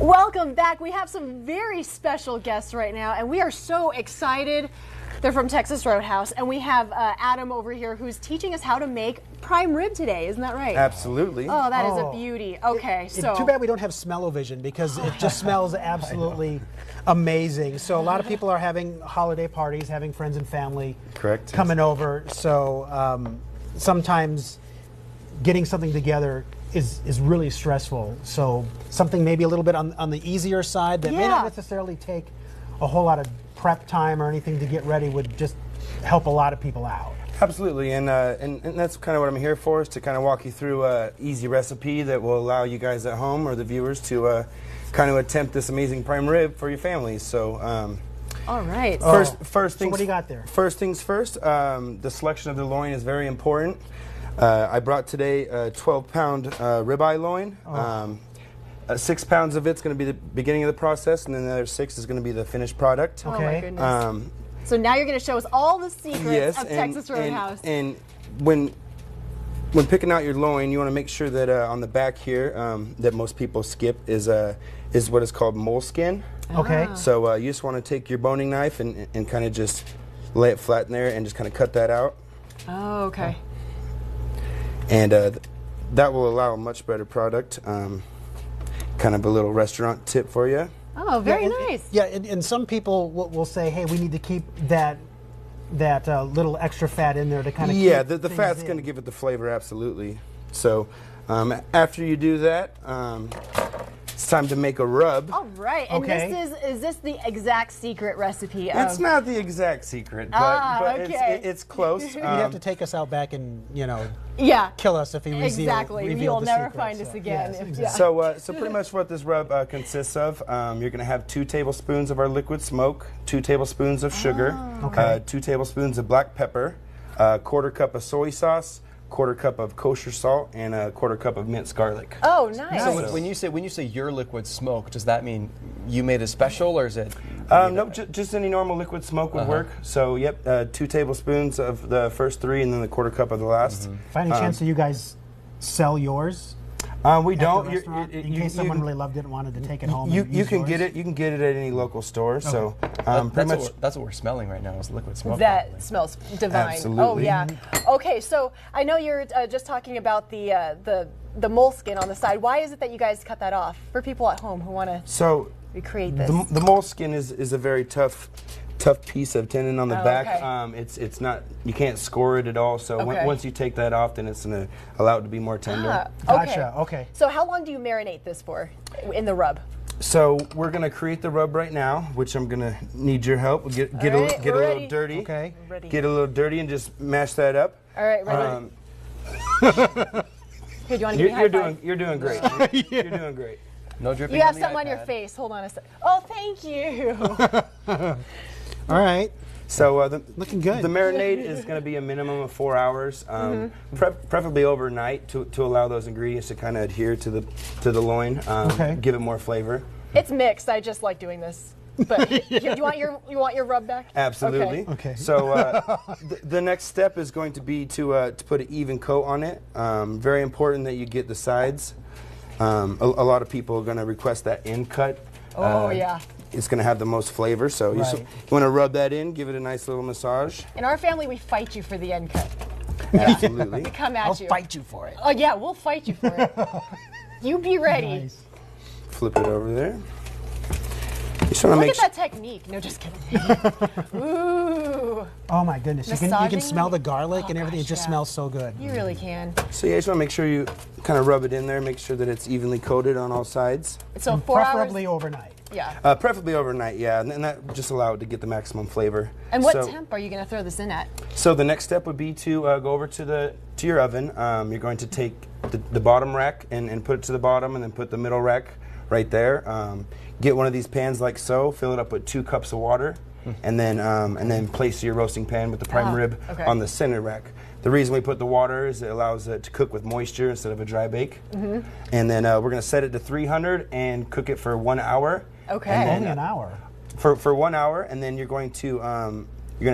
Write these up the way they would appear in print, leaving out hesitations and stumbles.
Welcome back. We have some very special guests right now, and we are so excited. They're from Texas Roadhouse, and we have Adam over here who's teaching us how to make prime rib today. Isn't that right? Absolutely. Oh, that is a beauty. Okay, so too bad we don't have smell-o-vision because it just smells absolutely amazing. So a lot of people are having holiday parties, having friends and family coming over. So sometimes getting something together is really stressful. So something maybe a little bit on the easier side that may not necessarily take a whole lot of prep time or anything to get ready would just help a lot of people out. Absolutely, and that's kind of what I'm here for, is to kind of walk you through an easy recipe that will allow you guys at home or the viewers to kind of attempt this amazing prime rib for your families. So, all right. First things. So what do you got there? First things first. The selection of the loin is very important. I brought today a 12-pound ribeye loin. 6 pounds of it's going to be the beginning of the process, and then the other 6 is going to be the finished product. Okay. Oh my goodness. So now you're going to show us all the secrets of Texas Roadhouse. And when picking out your loin, you want to make sure that on the back here that most people skip is what is called moleskin. Okay. So you just want to take your boning knife and kind of just lay it flat in there and just kind of cut that out. Oh, okay. And that will allow a much better product. Kind of a little restaurant tip for you. Oh, very nice. Yeah, and some people will say, hey, we need to keep that little extra fat in there to kind of keep the fat's going to give it the flavor, absolutely. So after you do that, it's time to make a rub. All right, and is this the exact secret recipe? It's not the exact secret, but it's close. You'd have to take us out back and kill us if he revealed exactly. You'll never find us again. Yes, exactly. So pretty much what this rub consists of, you're going to have 2 tablespoons of our liquid smoke, 2 tablespoons of sugar, 2 tablespoons of black pepper, 1/4 cup of soy sauce, 1/4 cup of kosher salt, and 1/4 cup of minced garlic. Oh, nice. So when you say your liquid smoke, does that mean you made a special, or is it? No, just any normal liquid smoke would work. So 2 tablespoons of the first 3, and then the 1/4 cup of the last. Any chance that you guys sell yours? We don't. In case someone really loved it and wanted to take it home. You can get it. You can get it at any local store. Okay. So that's what we're smelling right now is liquid smoke. That smells divine. Absolutely. Oh yeah. Okay, so I know you're just talking about the moleskin on the side. Why is it that you guys cut that off for people at home who want to recreate this? The moleskin is a very tough piece of tendon on the back. Okay. It's not, you can't score it at all. So once you take that off, then it's going to allow it to be more tender. Gotcha. Okay. So how long do you marinate this for in the rub? So we're going to create the rub right now, which I'm going to need your help. Get a little dirty. Okay. Get a little dirty and just mash that up. All right. Ready. Here, do you want to give me a high five? You're doing great. You're doing great. No dripping. You have something on your face. Hold on a sec. Oh, thank you. All right. So looking good. The marinade is going to be a minimum of 4 hours, preferably overnight, to allow those ingredients to kind of adhere to the loin, give it more flavor. It's mixed. I just like doing this. But here, you want your rub back? Absolutely. Okay. So the next step is going to be to put an even coat on it. Very important that you get the sides. A lot of people are going to request that end cut. It's going to have the most flavor, so you want to rub that in, give it a nice little massage. In our family, we fight you for the end cut. Absolutely. We come at you. I'll fight you for it. Oh yeah, we'll fight you for it. You be ready. Nice. Flip it over there. Look at that technique. No, just kidding. Ooh. Oh my goodness, you can smell the garlic and everything. It just smells so good. You really can. So you just want to make sure you kind of rub it in there, make sure that it's evenly coated on all sides. So 4 hours? Preferably overnight. Yeah. Preferably overnight, yeah, and that just allow it to get the maximum flavor. And what temp are you going to throw this in at? So the next step would be to go over to your oven. You're going to take the bottom rack and put it to the bottom, and then put the middle rack right there. Get one of these pans like so, fill it up with 2 cups of water, and then place your roasting pan with the prime rib on the center rack. The reason we put the water is it allows it to cook with moisture instead of a dry bake. And then we're going to set it to 300 and cook it for 1 hour. Okay. Only an hour. For 1 hour, and then you're going to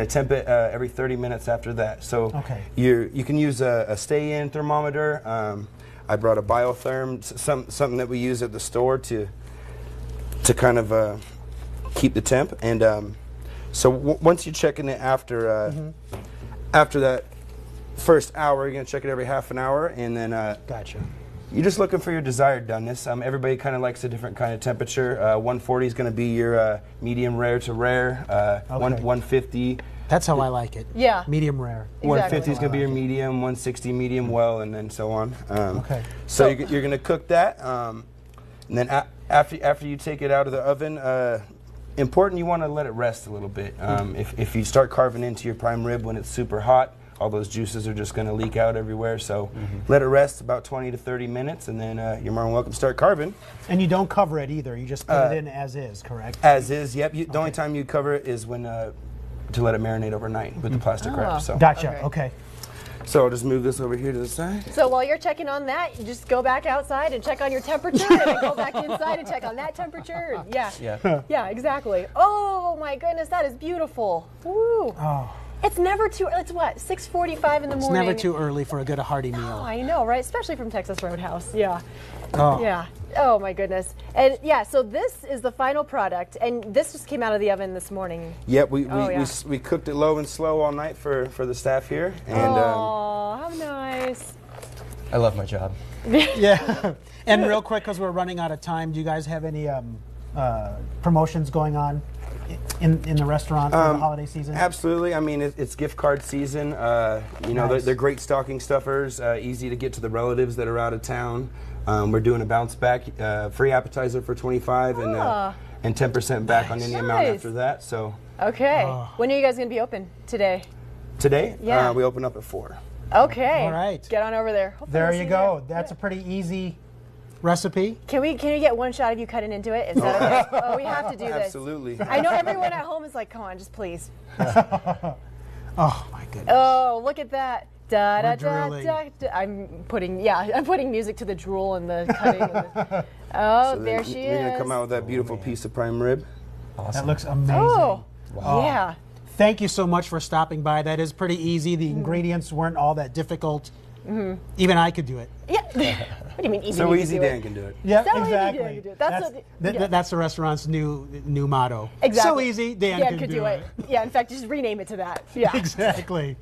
temp it every 30 minutes after that. So you can use a stay-in thermometer. I brought a biotherm, something that we use at the store to to kind of keep the temp. And so once you're checking it after after that first hour, you're going to check it every half an hour, and then Gotcha. you're just looking for your desired doneness. Everybody kind of likes a different kind of temperature. 140 is going to be your medium rare to rare. 150. That's how I like it. Yeah. Medium rare. 150 is going to be your medium, 160 medium well, and then so on. Okay. So you're going to cook that, and then after you take it out of the oven, important, you want to let it rest a little bit. If you start carving into your prime rib when it's super hot, all those juices are just going to leak out everywhere. So let it rest about 20 to 30 minutes, and then you're more than welcome to start carving. And you don't cover it either. You just put it in as is, correct? As is, yep. The only time you cover it is when to let it marinate overnight with the plastic wrap. So. Gotcha. Okay. So I'll just move this over here to the side. So while you're checking on that, you just go back outside and check on your temperature, and then go back inside and check on that temperature. Yeah, exactly. Oh my goodness, that is beautiful. Woo. Oh. It's never too. It's what, 6:45 in the morning. It's never too early for a good hearty meal. Oh, I know, right? Especially from Texas Roadhouse. Yeah. Oh. Yeah. Oh my goodness. And yeah, so this is the final product, and this just came out of the oven this morning. Yep, we cooked it low and slow all night for the staff here. And oh, how nice. I love my job. Yeah. And real quick, because we're running out of time, do you guys have any promotions going on in the restaurant for the holiday season? Absolutely. I mean, it's gift card season. You know, Nice. they're great stocking stuffers, easy to get to the relatives that are out of town. We're doing a bounce back, free appetizer for $25 and 10% back on any amount Nice. after that. So Okay. When are you guys going to be open today? today, Yeah. we open up at 4. Okay. All right. Get on over there. Hopefully There we'll you see go. there. That's a pretty easy recipe. Can we get one shot of you cutting into it? Is that okay? Oh, we have to do this. Absolutely. I know everyone at home is like, come on, just please. Oh my goodness. Oh, look at that. Da, da, We're da, drooling. da, da. I'm putting music to the drool and the cutting. And the, oh, So there then she You're is. going to come out with that beautiful piece of prime rib. That looks amazing. Oh, Wow. yeah. Thank you so much for stopping by. That is pretty easy. The ingredients weren't all that difficult. Even I could do it. Yeah. What do you mean easy? So to easy do Dan it? can do it. Yeah, So easy, exactly. Dan can do it. That's That's the restaurant's new motto. Exactly. So easy, Dan could do it. Yeah, in fact, just rename it to that. Yeah. Exactly.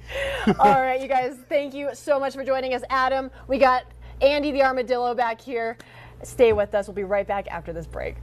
All right, you guys, thank you so much for joining us. Adam, we got Andy the Armadillo back here. Stay with us. We'll be right back after this break.